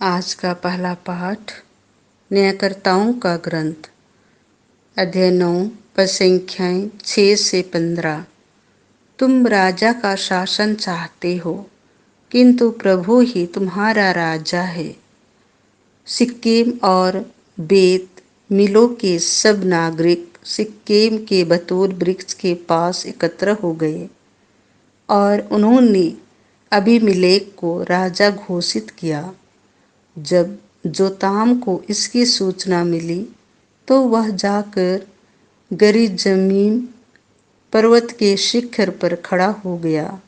आज का पहला पाठ न्यायकर्ताओं का ग्रंथ अध्याय 9 पद संख्याएं 6 से 15। तुम राजा का शासन चाहते हो, किंतु प्रभु ही तुम्हारा राजा है। सिक्किम और बेत मिलो के सब नागरिक सिक्किम के बतूल वृक्ष के पास एकत्र हो गए और उन्होंने अबीमेलेक को राजा घोषित किया। जब जोताम को इसकी सूचना मिली तो वह जाकर गरिज़मीम पर्वत के शिखर पर खड़ा हो गया।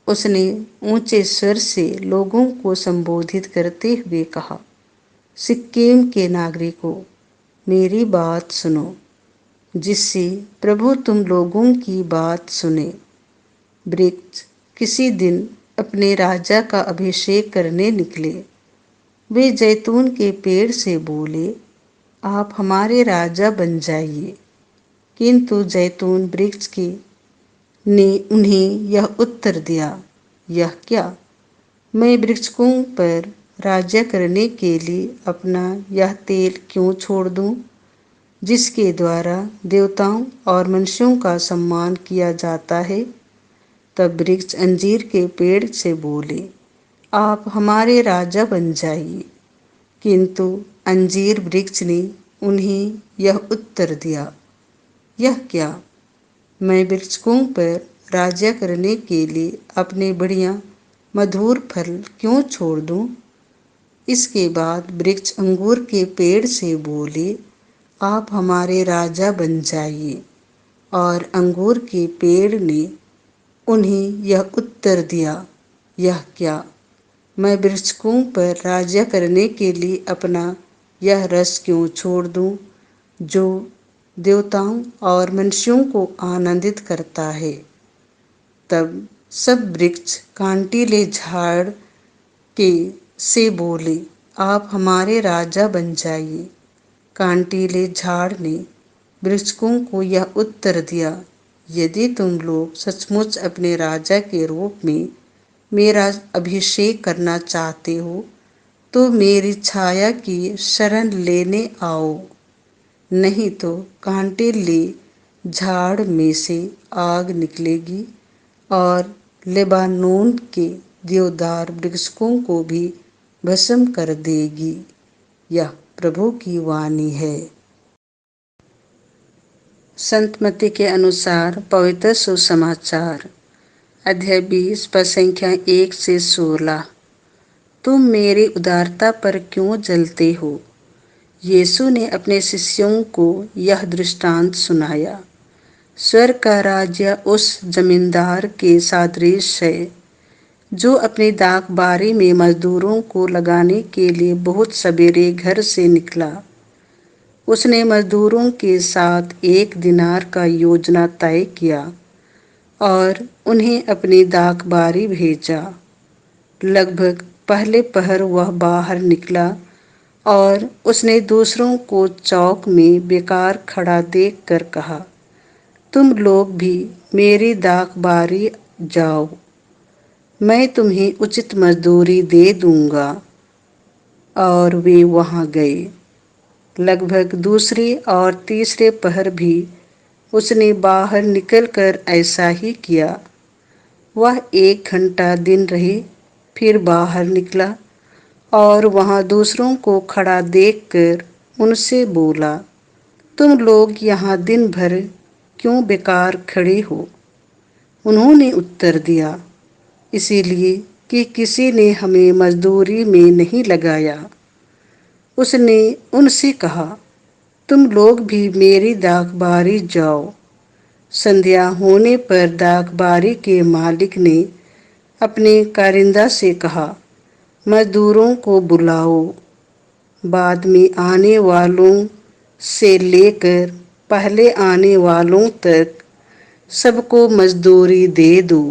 उसने ऊंचे स्वर से लोगों को संबोधित करते हुए कहा, सिक्किम के नागरिकों, मेरी बात सुनो, जिससे प्रभु तुम लोगों की बात सुने। वृक्ष किसी दिन अपने राजा का अभिषेक करने निकले। वे जैतून के पेड़ से बोले, आप हमारे राजा बन जाइए। किंतु जैतून वृक्ष के ने उन्हें यह उत्तर दिया, यह क्या? मैं वृक्षों पर राज्य करने के लिए अपना यह तेल क्यों छोड़ दूं, जिसके द्वारा देवताओं और मनुष्यों का सम्मान किया जाता है? तब वृक्ष अंजीर के पेड़ से बोले, आप हमारे राजा बन जाइए। किंतु अंजीर वृक्ष ने उन्हें यह उत्तर दिया, यह क्या? मैं वृक्षों पर राज्य करने के लिए अपने बढ़िया मधुर फल क्यों छोड़ दूं? इसके बाद वृक्ष अंगूर के पेड़ से बोले, आप हमारे राजा बन जाइए। और अंगूर के पेड़ ने उन्हें यह उत्तर दिया, यह क्या? मैं वृक्षों पर राज्य करने के लिए अपना यह रस क्यों छोड़ दूं, जो देवताओं और मनुष्यों को आनंदित करता है। तब सब वृक्ष कांटीले झाड़ के से बोले, आप हमारे राजा बन जाइए। कांटीले झाड़ ने वृक्षों को यह उत्तर दिया, यदि तुम लोग सचमुच अपने राजा के रूप में मेरा अभिषेक करना चाहते हो तो मेरी छाया की शरण लेने आओ, नहीं तो कांटीले झाड़ में से आग निकलेगी और लेबानोन के देवदार वृक्षों को भी भस्म कर देगी। यह प्रभु की वाणी है। संत मत्ती के अनुसार पवित्र सुसमाचार अध्याय 20 पद संख्या 1 से 16। तुम मेरी उदारता पर क्यों जलते हो? यीशु ने अपने शिष्यों को यह दृष्टांत सुनाया। स्वर्ग का राज्य उस जमींदार के सादृश है जो अपनी दाख बारी में मजदूरों को लगाने के लिए बहुत सवेरे घर से निकला। उसने मजदूरों के साथ 1 दिनार का योजना तय किया और उन्हें अपनी दाख बारी भेजा। लगभग पहले पहर वह बाहर निकला और उसने दूसरों को चौक में बेकार खड़ा देखकर कहा, तुम लोग भी मेरी दाख बारी जाओ, मैं तुम्हें उचित मजदूरी दे दूंगा। और वे वहां गए। लगभग दूसरे और तीसरे पहर भी उसने बाहर निकलकर ऐसा ही किया। वह 1 घंटा दिन रहे, फिर बाहर निकला और वहां दूसरों को खड़ा देखकर उनसे बोला, तुम लोग यहाँ दिन भर क्यों बेकार खड़े हो? उन्होंने उत्तर दिया, इसीलिए कि किसी ने हमें मजदूरी में नहीं लगाया। उसने उनसे कहा, तुम लोग भी मेरी दाख बारी जाओ। संध्या होने पर दाख बारी के मालिक ने अपने कारिंदा से कहा, मजदूरों को बुलाओ, बाद में आने वालों से लेकर पहले आने वालों तक सबको मजदूरी दे दो।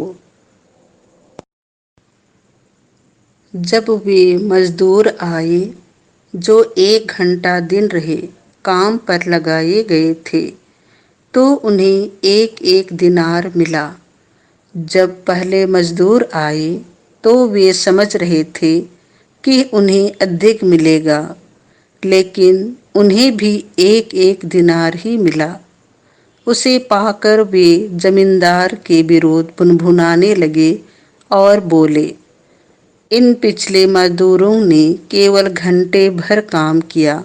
जब वे मजदूर आए जो 1 घंटा दिन रहे काम पर लगाए गए थे, तो उन्हें 1-1 दिनार मिला। जब पहले मजदूर आए तो वे समझ रहे थे कि उन्हें अधिक मिलेगा, लेकिन उन्हें भी एक एक दिनार ही मिला। उसे पाकर वे जमींदार के विरुद्ध भुनभुनाने लगे और बोले, इन पिछले मजदूरों ने केवल घंटे भर काम किया,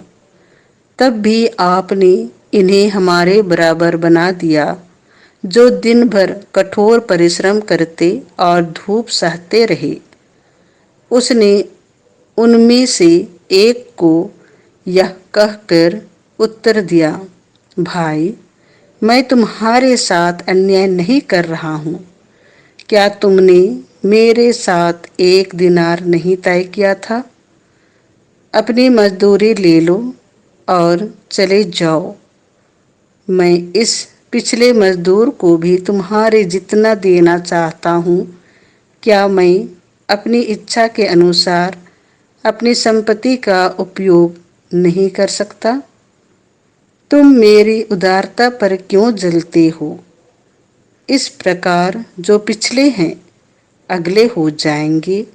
तब भी आपने इन्हें हमारे बराबर बना दिया, जो दिन भर कठोर परिश्रम करते और धूप सहते रहे। उसने उनमें से एक को यह कहकर उत्तर दिया, भाई, मैं तुम्हारे साथ अन्याय नहीं कर रहा हूँ। क्या तुमने मेरे साथ एक दिनार नहीं तय किया था? अपनी मजदूरी ले लो और चले जाओ। मैं इस पिछले मजदूर को भी तुम्हारे जितना देना चाहता हूँ। क्या मैं अपनी इच्छा के अनुसार अपनी संपत्ति का उपयोग नहीं कर सकता? तुम मेरी उदारता पर क्यों जलते हो? इस प्रकार जो पिछले हैं अगले हो जाएंगे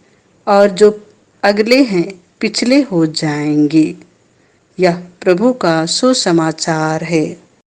और जो अगले हैं पिछले हो जाएंगे। यह प्रभु का सुसमाचार है।